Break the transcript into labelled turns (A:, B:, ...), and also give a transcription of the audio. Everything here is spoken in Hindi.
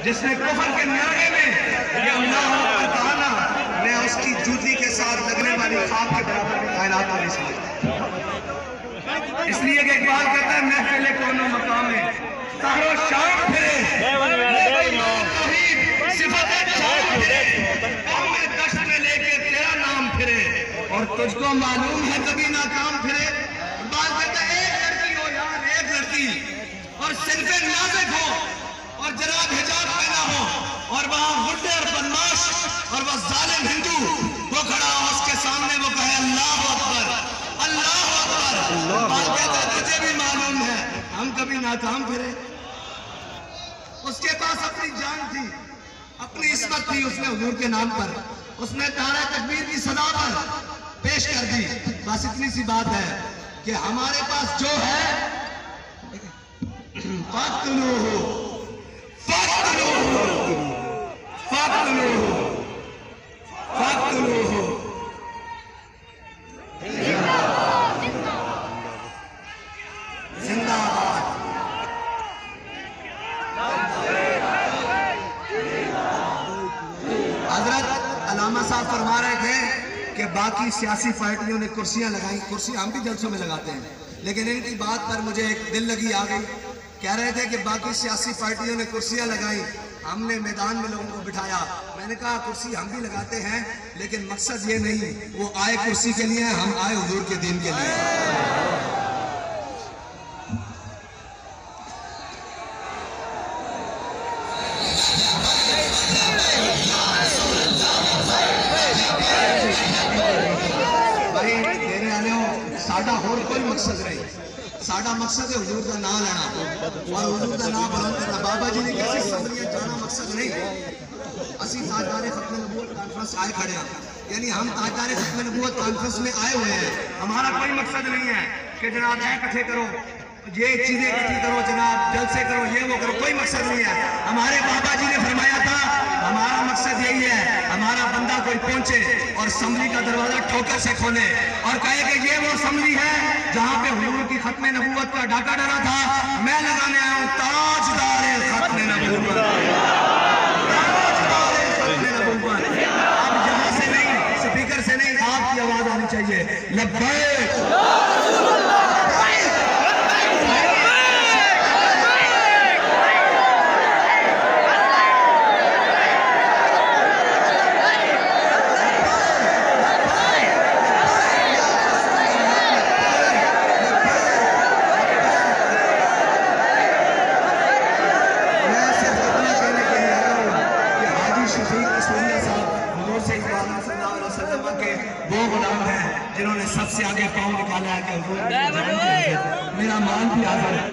A: जिसने कुफर के नारे में ये अल्लाह पर कहा ना, मैं उसकी जूती के साथ लगने वाली खाक के बराबर कायनात को नहीं समझता। इसलिए कि इकबाल कहता है महफिले कोनो मकाम में सहरो शाम फिरे, दश्त में लेके तेरा नाम फिरे और तुझको मालूम है कभी नाकाम फिरे। इकबाल कहता है एक लड़की हो यार, एक लड़की और सिल्फे नाज़िक हो और जनाब हिजाब पहना हो और वहां गुंडे और बदमाश और वह जालिम हिंदू वो खड़ा हो, उसके सामने वो कहे अल्लाह अकबर, अल्लाह अकबर। इकबाल कहता है तुझे भी मालूम है हम कभी नाकाम फिरे। उसके पास अपनी जान थी, अपनी इस्मत थी, उसने हुजूर के नाम पर उसने नारा तकबीर की सदा पर पेश कर दी। बस इतनी सी बात है कि हमारे पास जो है फ़क़्तुलूहु, फ़क़्तुलूहु, फ़क़्तुलूहु, फ़क़्तुलूहु। जिंदाबाद। हजरत अल्लामा साहब फरमा रहे थे कि बाकी सियासी पार्टियों ने कुर्सियां लगाई, कुर्सी हम भी जलसों में लगाते हैं, लेकिन इनकी बात पर मुझे एक दिल लगी आ गई। कह रहे थे कि बाकी सियासी पार्टियों ने कुर्सियां लगाई, हमने मैदान में लोगों को बिठाया। मैंने कहा कुर्सी हम भी लगाते हैं, लेकिन मकसद ये नहीं वो आए कुर्सी के लिए, हम आए हुजूर के दीन के लिए। साडा होर कोई मकसद नहीं, साडा मकसद है हुजूर का नाम लेना और हुजूर का नाम बुलंद करना। बाबा जी ने किसी असम्बलियां जाना मकसद नहीं। असी ताजदार खत्म नबूवत कॉन्फ्रेंस आए खड़े हैं, यानी हम ताजदार खत्म नबूवत कॉन्फ्रेंस में आए हुए हैं। हमारा कोई मकसद नहीं है कि जनाब इकट्ठे करो, ये चीजें इकट्ठी करो, जनाब जलसे करो, ये वो करो, कोई मकसद नहीं है। हमारे बाबा जी ने फरमाया था हमारा मकसद यही है हमारा बंदा कोई पहुंचे और असम्बली का दरवाजा ठोकर से खोले और कहे कि ये वो असम्बली है जहां पे हुजूर की खत्म नबूवत का डाका डरा था। मैं लगाने आया हूं ताजदार खत्म नबूवत, ताजदार खत्म नबूवत। अब यहां से नहीं, स्पीकर से नहीं, आपकी आवाज आनी चाहिए लब्बैक। वो गुलाम है जिन्होंने सबसे आगे पाँव निकाला है कि मेरा मान भी हाजिर है।